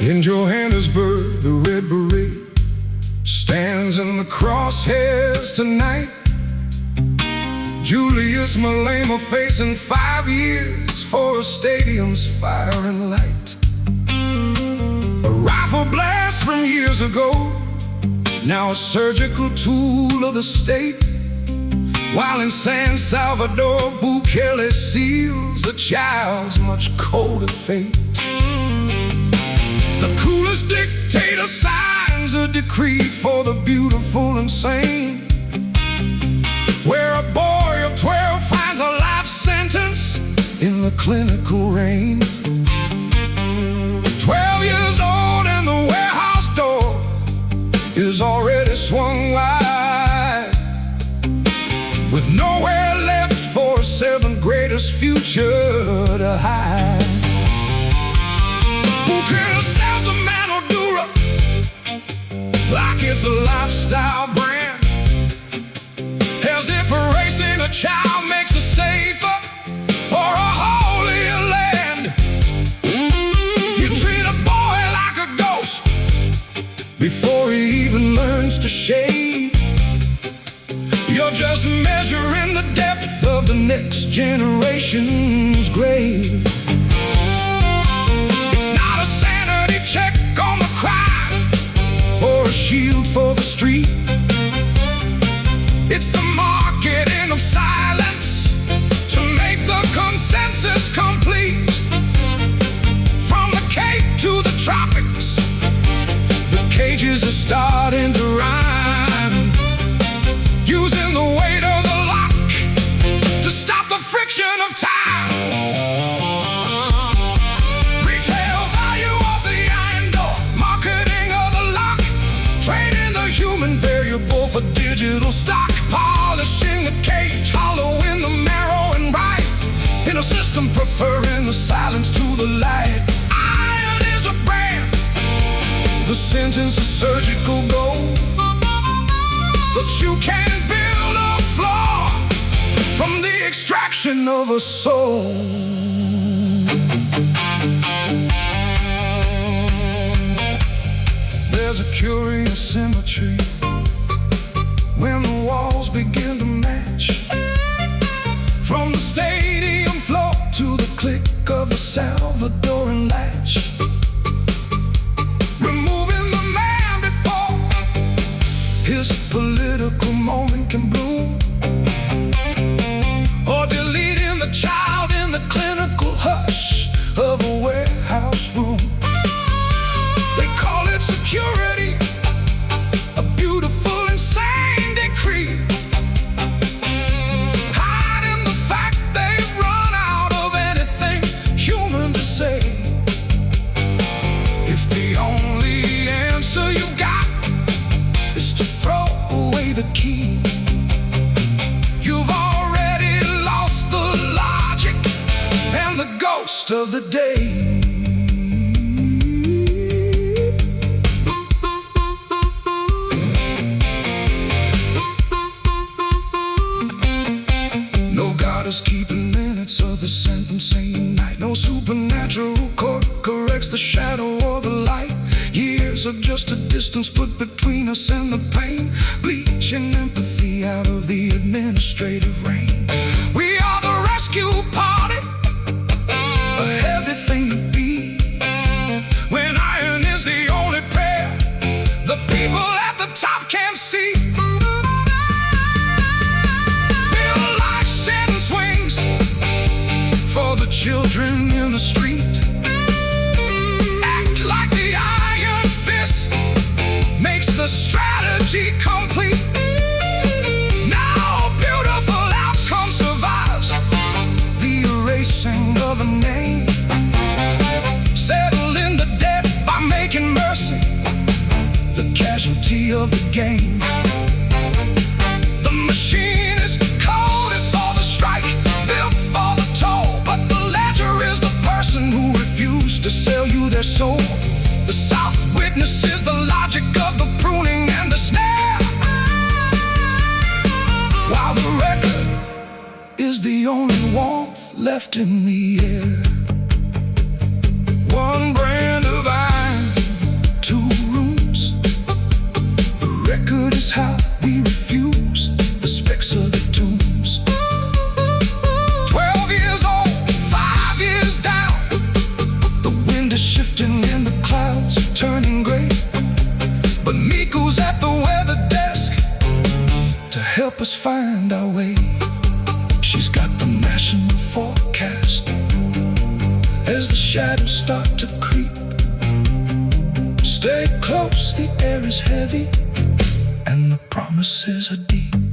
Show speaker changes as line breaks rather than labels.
In Johannesburg, the Red Beret stands in the crosshairs tonight. Julius Malema facing 5 years for a stadium's fire and light. A rifle blast from years ago, now a surgical tool of the state. While in San Salvador, Bukele seals a child's much colder fate. The coolest dictator signs a decree for the beautiful and sane, where a boy of 12 finds a life sentence in the clinical rain. 12 years old and the warehouse door is already swung wide, with nowhere left for a 7th grader's future to hide. Bukele sells a Mano Dura like it's a lifestyle brand, as if erasing a child makes it safer or a holier land. You treat a boy like a ghost before he even learns to shave. You're just measuring the depth of the next generation's grave. It's not a sanity check on the crime or a shield for the street. It's the marketing of silence to make the consensus complete. From the Cape to the tropics, the cages are starting to rhyme, using the weight of the lock to stop the friction of time. Retail value of the iron door, marketing of the lock, trading the human variable for digital stock, polishing the cage, hollowing the marrow and right, in a system preferring the silence to the light. Iron is a brand, the sentence is surgical gold, but you can't build a floor from the extraction of a soul. There's a curious symmetry when the walls begin to match, from the stadium floor to the click of the Salvadoran latch. Removing the man before his political moment can bloom, or deleting the child in the clinical hush of a warehouse room. They call it security, a beautiful insane decree, hiding the fact they've run out of anything human to say. If the only answer you've got is to throw away the key, you've already lost the logic and the ghost of the day. No God is keeping minutes of the sentencing night. No supernatural court corrects the shadow or the light. Years are just a distance put between us and the pain, bleaching empathy out of the administrative rain. We are the rescue party, a heavy thing to be, when iron is the only prayer the people at the top can't see. Build life sentence wings for the children in the street. Act like the iron fist makes the strategy complete. Now a beautiful outcome survives the erasing of a name. Settling the debt by making mercy the casualty of the game. The machine is coded for the strike, built for the toll, but the ledger is the person who refused to sell you their soul. The South witnesses the logic of the pruning and the snare, while the record is the only warmth left in the air. One brand of iron In the clouds, turning gray. But Miko's at the weather desk to help us find our way. She's got the national forecast as the shadows start to creep. Stay close, the air is heavy and the promises are deep.